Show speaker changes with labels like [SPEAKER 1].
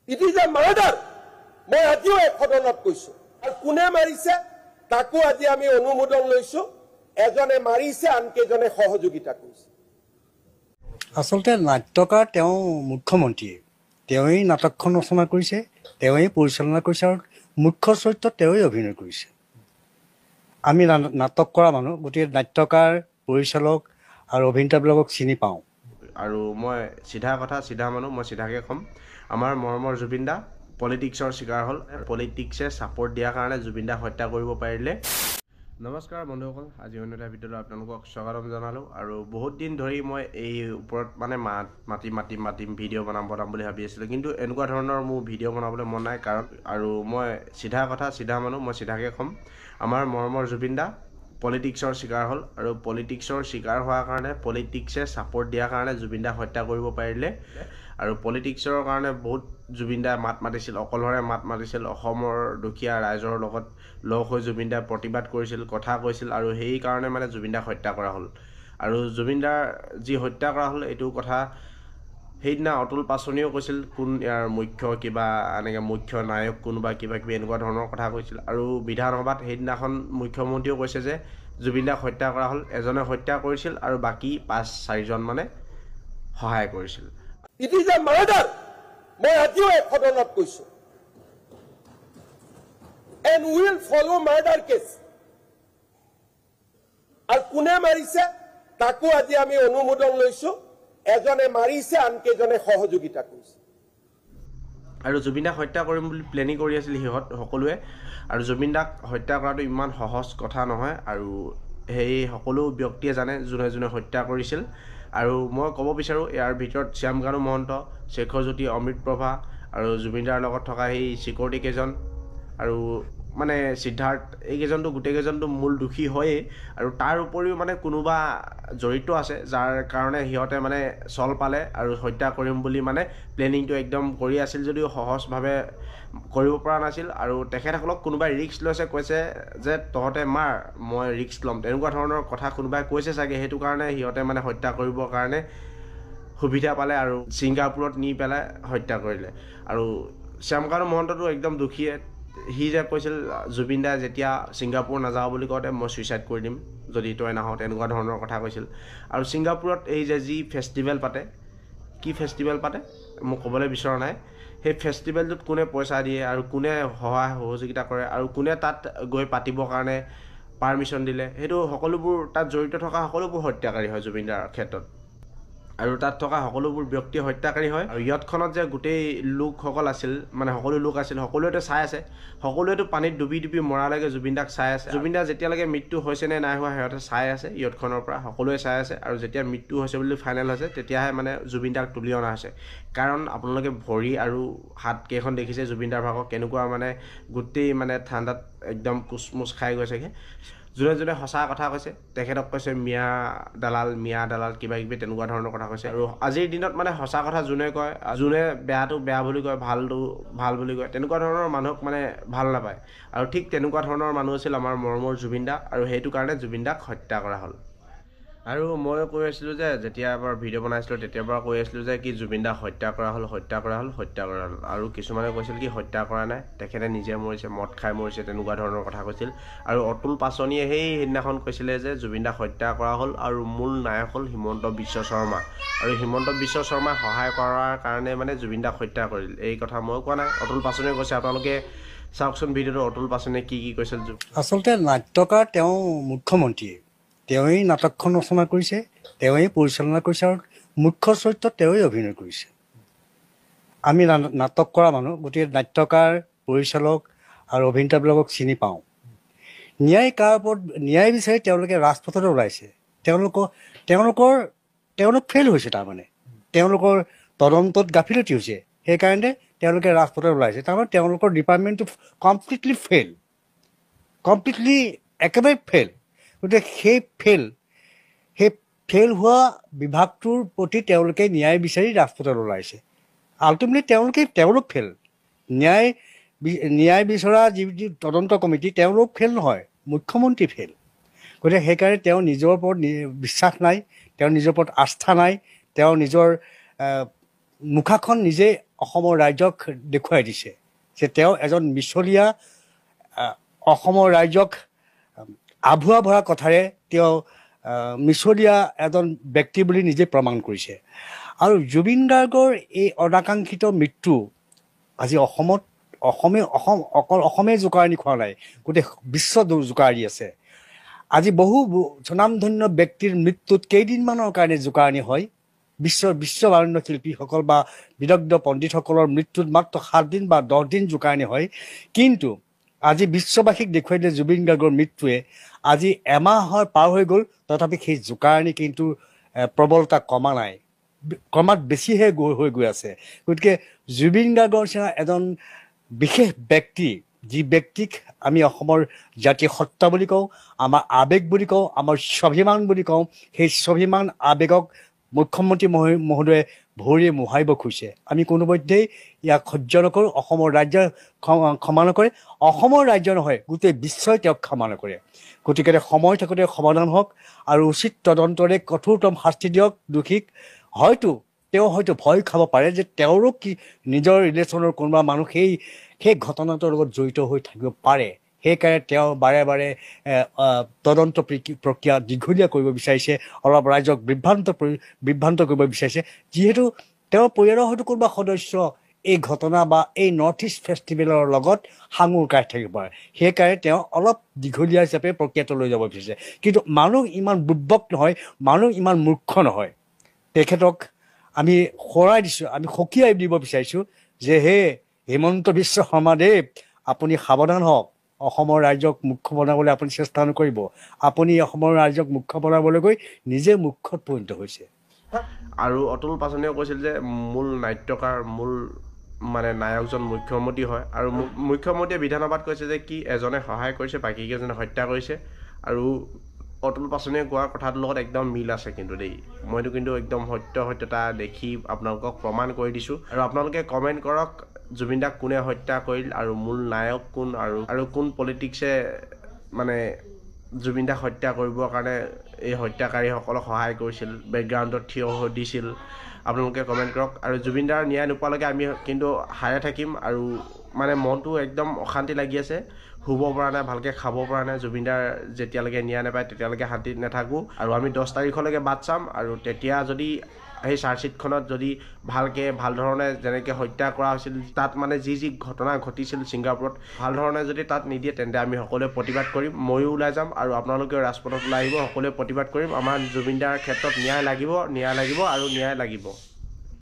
[SPEAKER 1] It is a murder. মই আজিও এই সদনত কৈছো, আৰু কোনে মাৰিছে তাকো আজি আমি অনুমোদন লৈছো। এজনে মাৰিছে, আনকেইজনে সহযোগিতা কৰিছে।
[SPEAKER 2] আচলতে নাট্যকাৰ তেওঁ মুখ্যমন্ত্ৰী, তেওঁৱেই নাটকখন ৰচনা কৰিছে, তেওঁৱেই পৰিচালনা কৰিছে আৰু মুখ্য চৰিত্ৰত তেওঁৱেই অভিনয় কৰিছে। আমি নাটক কৰা মানুহ, গতিকে নাট্যকাৰ, পৰিচালক আৰু অভিনেতাবিলাকক চিনি পাওঁ।
[SPEAKER 3] আৰু মই চিধা কথা চিধা মানুহ, মই চিধাকৈ ক'ম, আমাৰ মৰমৰ জুবিন দা পলিটিক্সৰ চিকাৰ হ'ল। পলিটিক্সে ছাপৰ্ট দিয়াৰ কাৰণে জুবিন দাক হত্যা কৰিব পাৰিলে। নমস্কাৰ বন্ধুসকল, আজি অন্য এটা ভিডিঅ'লৈ আপোনালোকক স্বাগতম জনালোঁ। আৰু বহুত দিন ধৰি মই এই ওপৰত মানে মাতিম ভিডিঅ' বনাম বুলি ভাবি আছিলোঁ, কিন্তু এনেকুৱা ধৰণৰ মোৰ ভিডিঅ' বনাবলৈ মন নাই। কাৰণ আৰু মই চিধা কথা চিধা মানুহ, মই চিধাকৈ ক'ম, আমাৰ মৰমৰ জুবিন দা পলিটিক্সৰ চিকাৰ হ'ল। আৰু পলিটিক্সৰ চিকাৰ হোৱাৰ কাৰণে, পলিটিক্সে ছাপৰ্ট দিয়াৰ কাৰণে জুবিন দাক হত্যা কৰিব পাৰিলে। আৰু পলিটিক্সৰ কাৰণে বহুত জুবিন দাই মাত মাতিছিল, অকলশৰে মাত মাতিছিল। অসমৰ দুখীয়া ৰাইজৰ লগত লগ হৈ জুবিন দাই প্ৰতিবাদ কৰিছিল, কথা কৈছিল, আৰু সেইকাৰণে মানে জুবিন দাক হত্যা কৰা হ'ল। আৰু জুবিন দাৰ যি হত্যা কৰা হ'ল এইটো কথা সেইদিনা অতুল পাচনিয়েও কৈছিল, কোন ইয়াৰ মুখ্য কিবা এনেকৈ মুখ্য নায়ক কোনোবা কিবা কিবি এনেকুৱা ধৰণৰ কথা কৈছিল। আৰু বিধানসভাত সেইদিনাখন মুখ্যমন্ত্ৰীয়েও কৈছে যে জুবিন দাক হত্যা কৰা হ'ল, এজনে হত্যা কৰিছিল আৰু বাকী 5-4জন মানে সহায় কৰিছিল।
[SPEAKER 1] It is a murder. মই আজিও এই সদনত কৈছো, and will follow murder case. আৰু কোনে মাৰিছে তাকো আজি আমি অনুমোদন লৈছো। এজনে মাৰিছে, আনকেইজনে সহযোগিতা কৰিছে।
[SPEAKER 3] আৰু জুবিন দাক হত্যা কৰিম বুলি প্লেনিং কৰি আছিল সিহঁত সকলোৱে। আৰু জুবিন দাক হত্যা কৰাটো ইমান সহজ কথা নহয়, আৰু সেই সকলো ব্যক্তিয়ে জানে যোনে যোনে হত্যা কৰিছিল। আৰু মই ক'ব বিচাৰোঁ ইয়াৰ ভিতৰত শ্যামকানু মহন্ত, শেখৰজ্যোতি, অমৃতপ্ৰভা আৰু জুবিন দাৰ লগত থকা সেই চিকিউৰিটি কেইজন আৰু মানে সিদ্ধাৰ্থ, এইকেইজনটো গোটেইকেইজনটো মূল দোষী হয়েই। আৰু তাৰ উপৰিও মানে কোনোবা জড়িত আছে, যাৰ কাৰণে সিহঁতে মানে চল পালে আৰু হত্যা কৰিম বুলি মানে প্লেনিংটো একদম কৰি আছিল, যদিও সহজভাৱে কৰিব পৰা নাছিল। আৰু তেখেতসকলক কোনোবাই ৰিস্ক লৈছে, কৈছে যে তহঁতে মাৰ, মই ৰিস্ক ল'ম, তেনেকুৱা ধৰণৰ কথা কোনোবাই কৈছে চাগে। সেইটো কাৰণে সিহঁতে মানে হত্যা কৰিবৰ কাৰণে সুবিধা পালে আৰু ছিংগাপুৰত নি পেলাই হত্যা কৰিলে। আৰু শ্যামকানু মহন্তটো একদম দুখীয়ে। সি যে কৈছিল জুবিন দাই যেতিয়া ছিংগাপুৰ নাযাওঁ বুলি কওঁতে মই ছুইচাইড কৰি দিম যদি তই নাহ, তেনেকুৱা ধৰণৰ কথা কৈছিল। আৰু ছিংগাপুৰত এই যে যি ফেষ্টিভেল পাতে, কি ফেষ্টিভেল পাতে মোক ক'বলৈ বিচৰা নাই, সেই ফেষ্টিভেলটোত কোনে পইচা দিয়ে আৰু কোনে সহায় সহযোগিতা কৰে আৰু কোনে তাত গৈ পাতিবৰ কাৰণে পাৰ্মিশ্যন দিলে, সেইটো সকলোবোৰ তাত জড়িত থকা সকলোবোৰ হত্যাকাৰী হয় জুবিন দাৰ ক্ষেত্ৰত। আৰু তাত থকা সকলোবোৰ ব্যক্তি হত্যাকাৰী হয়। আৰু ইয়তখনত যে গোটেই লোকসকল আছিল, মানে সকলো লোক আছিল, সকলোৱেতো চাই আছে, সকলোৱেতো পানীত ডুবি ডুবি মৰালৈকে জুবিন দাক চাই আছে। জুবিন দাৰ যেতিয়ালৈকে মৃত্যু হৈছে নে নাই হোৱা সিহঁতে চাই আছে, ইয়তখনৰ পৰা সকলোৱে চাই আছে। আৰু যেতিয়া মৃত্যু হৈছে বুলি ফাইনেল হৈছে, তেতিয়াহে মানে জুবিন দাক তুলি অনা হৈছে। কাৰণ আপোনালোকে ভৰি আৰু হাত কেইখন দেখিছে জুবিন দাৰ ভাগৰ, কেনেকুৱা মানে গোটেই মানে ঠাণ্ডাত একদম কোচমোচ খাই গৈছেগৈ। যোনে যোনে সঁচা কথা কৈছে তেখেতক কৈছে মিয়া দালাল কিবা কিবি তেনেকুৱা ধৰণৰ কথা কৈছে। আৰু আজিৰ দিনত মানে সঁচা কথা যোনে কয়, যোনে বেয়াটো বেয়া বুলি কয়, ভালটো ভাল বুলি কয়, তেনেকুৱা ধৰণৰ মানুহক মানে ভাল নাপায়। আৰু ঠিক তেনেকুৱা ধৰণৰ মানুহ আছিল আমাৰ মৰমৰ জুবিন দা, আৰু সেইটো কাৰণে জুবিন দাক হত্যা কৰা হ'ল। আৰু মই কৈ আছিলোঁ যে যেতিয়া এবাৰ ভিডিঅ' বনাইছিলোঁ তেতিয়াৰ পৰা কৈ আছিলোঁ যে কি জুবিন দাক হত্যা কৰা হ'ল। আৰু কিছুমানে কৈছিল কি হত্যা কৰা নাই, তেখেতে নিজে মৰিছে, মদ খাই মৰিছে, তেনেকুৱা ধৰণৰ কথা কৈছিল। আৰু অতুল পাচনিয়ে সেইদিনাখন কৈছিলে যে জুবিন দাক হত্যা কৰা হ'ল আৰু মূল নায়ক হ'ল হিমন্ত বিশ্ব শৰ্মা। আৰু হিমন্ত বিশ্ব শৰ্মাই সহায় কৰাৰ কাৰণে মানে জুবিন দাক হত্যা কৰিল। এই কথা মই কোৱা নাই, অতুল পাচনিয়ে কৈছে। আপোনালোকে চাওকচোন ভিডিঅ'টো, অতুল পাচনিয়ে কি কৈছিল।
[SPEAKER 2] আচলতে নাট্যকাৰ তেওঁ মুখ্যমন্ত্ৰী, তেওঁৱেই নাটকখন ৰচনা কৰিছে, তেওঁৱেই পৰিচালনা কৰিছে আৰু মুখ্য চৰিত্ৰত তেওঁৱেই অভিনয় কৰিছে। আমি নাটক কৰা মানুহ, গতিকে নাট্যকাৰ, পৰিচালক আৰু অভিনেতাবিলাকক চিনি পাওঁ। ন্যায় বিচাৰি তেওঁলোকে ৰাজপথলৈ ওলাইছে। তেওঁলোক ফেইল হৈছে, তাৰমানে তেওঁলোকৰ তদন্তত গাফিলতি হৈছে, সেইকাৰণে তেওঁলোকে ৰাজপথলৈ ওলাইছে। তাৰমানে তেওঁলোকৰ ডিপাৰ্টমেণ্টটো কমপ্লিটলি একেবাৰে ফেইল। গতিকে সেই ফেইল হোৱা বিভাগটোৰ প্ৰতি তেওঁলোকে ন্যায় বিচাৰি ৰাজপথলৈ ওলাইছে। আল্টিমেটলি তেওঁলোক ফেইল। ন্যায় বিচৰা যি তদন্ত কমিটি, তেওঁলোক ফেইল নহয়, মুখ্যমন্ত্ৰী ফেইল। গতিকে সেইকাৰণে তেওঁ নিজৰ ওপৰত বিশ্বাস নাই, তেওঁৰ নিজৰ ওপৰত আস্থা নাই, তেওঁ নিজৰ মুখাখন নিজে অসমৰ ৰাইজক দেখুৱাই দিছে যে তেওঁ এজন মিছলীয়া, অসমৰ ৰাইজক আভুৱা ভৰা কথাৰে তেওঁ মিছলীয়া এজন ব্যক্তি বুলি নিজে প্ৰমাণ কৰিছে। আৰু জুবিন গাৰ্গৰ এই অনাকাংক্ষিত মৃত্যু আজি অসম অকল অসমেই জোকাৰণি খোৱা নাই, গোটেই বিশ্ব জোকাৰি আছে। আজি বহু স্বনামধন্য ব্যক্তিৰ মৃত্যুত কেইদিনমানৰ কাৰণে জোকাৰণি হয়। বিশ্ববাৰণ্য শিল্পীসকল বা বিদগ্ধ পণ্ডিতসকলৰ মৃত্যুত মাত্ৰ 7 দিন বা 10 দিন জোকাৰণি হয়। কিন্তু আজি বিশ্ববাসীক দেখুৱাই দিয়ে জুবিন গাৰ্গৰ মৃত্যুৱে আজি এমাহৰ পাৰ হৈ গ'ল, তথাপি সেই জোকাৰণি কিন্তু প্ৰবলতা কমা নাই, ক্ৰমাৎ বেছিহে হৈ গৈ আছে। গতিকে জুবিন গাৰ্গৰ নিচিনা এজন বিশেষ ব্যক্তি, যি ব্যক্তিক আমি অসমৰ জাতীয় সত্তা বুলি কওঁ, আমাৰ আৱেগ বুলি কওঁ, আমাৰ স্বাভিমান বুলি কওঁ, সেই স্বাভিমান আৱেগক মুখ্যমন্ত্ৰী মহোদয়ে ভৰিয়ে মোহাৰিব খুজিছে। আমি কোনোপধ্যেই ইয়াক সহ্য নকৰোঁ। অসমৰ ৰাজ্য ক্ষমা নকৰে, অসমৰ ৰাজ্য নহয় গোটেই বিশ্বই তেওঁক ক্ষমা নকৰে। গতিকে সময় থাকোঁতে সমাধান হওক আৰু উচিত তদন্তৰে কঠোৰতম শাস্তি দিয়ক দোষীক। তেওঁ হয়তো ভয় খাব পাৰে যে তেওঁৰো কি নিজৰ ৰিলেশ্যনৰ কোনোবা মানুহ সেই ঘটনাটোৰ লগত জড়িত হৈ থাকিব পাৰে। সেইকাৰণে তেওঁ বাৰে বাৰে তদন্ত প্ৰক্ৰিয়া দীঘলীয়া কৰিব বিচাৰিছে, অলপ ৰাইজক বিভ্ৰান্ত কৰিব বিচাৰিছে। যিহেতু তেওঁৰ পৰিয়ালৰ হয়তো কোনোবা সদস্য এই ঘটনা বা এই নৰ্থ ইষ্ট ফেষ্টিভেলৰ লগত সাঙুৰ কাঢ়ি থাকিব পাৰে। সেইকাৰণে তেওঁ অলপ দীঘলীয়া হিচাপে প্ৰক্ৰিয়াটো লৈ যাব বিচাৰিছে। কিন্তু মানুহ ইমান বুৰ্বক নহয়, মানুহ ইমান মূৰ্খ নহয়। তেখেতক আমি আমি সকীয়াই দিব বিচাৰিছোঁ যে হে হিমন্ত বিশ্ব শৰ্মাদেৱ, আপুনি সাৱধান হওক। অসমৰ ৰাইজক মুখ্য বনাবলৈ আপুনি চেষ্টা নকৰিব। আপুনি অসমৰ ৰাইজক মুখ্য বনাবলৈ গৈ নিজে মুখ্যত পৰিণত হৈছে।
[SPEAKER 3] আৰু অতুল পাচনিয়ে কৈছিল যে মূল নাট্যকাৰ, মূল নায়কজন মুখ্যমন্ত্ৰী হয়। আৰু মুখ্যমন্ত্ৰীয়ে বিধানসভাত কৈছে যে কি এজনে সহায় কৰিছে, বাকীকেইজনে হত্যা কৰিছে। আৰু অতুল পাচনিয়ে কোৱা কথাটোৰ লগত একদম মিল আছে কিন্তু দেই। মইতো কিন্তু একদম সত্যতা দেখি আপোনালোকক প্ৰমাণ কৰি দিছোঁ। আৰু আপোনালোকে কমেণ্ট কৰক জুবিন দাক কোনে হত্যা কৰিল আৰু মূল নায়ক কোন, আৰু কোন পলিটিক্সে জুবিন দাক হত্যা কৰিবৰ কাৰণে এই হত্যাকাৰীসকলক সহায় কৰিছিল, বেকগ্ৰাউণ্ডত থিয় হৈ দিছিল। আপোনালোকে কমেণ্ট কৰক। আৰু জুবিন দাৰ ন্যায় নোপোৱালৈকে আমি কিন্তু হাৰে থাকিম। আৰু মনটো একদম অশান্তি লাগি আছে, শুব পৰা নাই, ভালকৈ খাব পৰা নাই। জুবিন দাৰ যেতিয়ালৈকে ন্যায় নাপায় তেতিয়ালৈকে শান্তিত নাথাকোঁ। আৰু আমি 10 তাৰিখলৈকে বাট চাম। আৰু তেতিয়া যদি সেই চাৰ্জশ্বিটখনত যদি ভাল ধৰণে যেনেকৈ হত্যা কৰা হৈছিল, তাত যি ঘটনা ঘটিছিল ছিংগাপুৰত, ভাল ধৰণে যদি তাত নিদিয়ে তেন্তে আমি সকলোৱে প্ৰতিবাদ কৰিম। ময়ো ওলাই যাম আৰু আপোনালোকেও ৰাজপথত ওলাই আহিব, সকলোৱে প্ৰতিবাদ কৰিম। আমাৰ জুবিন দাৰ ক্ষেত্ৰত ন্যায় লাগিব আৰু ন্যায় লাগিব।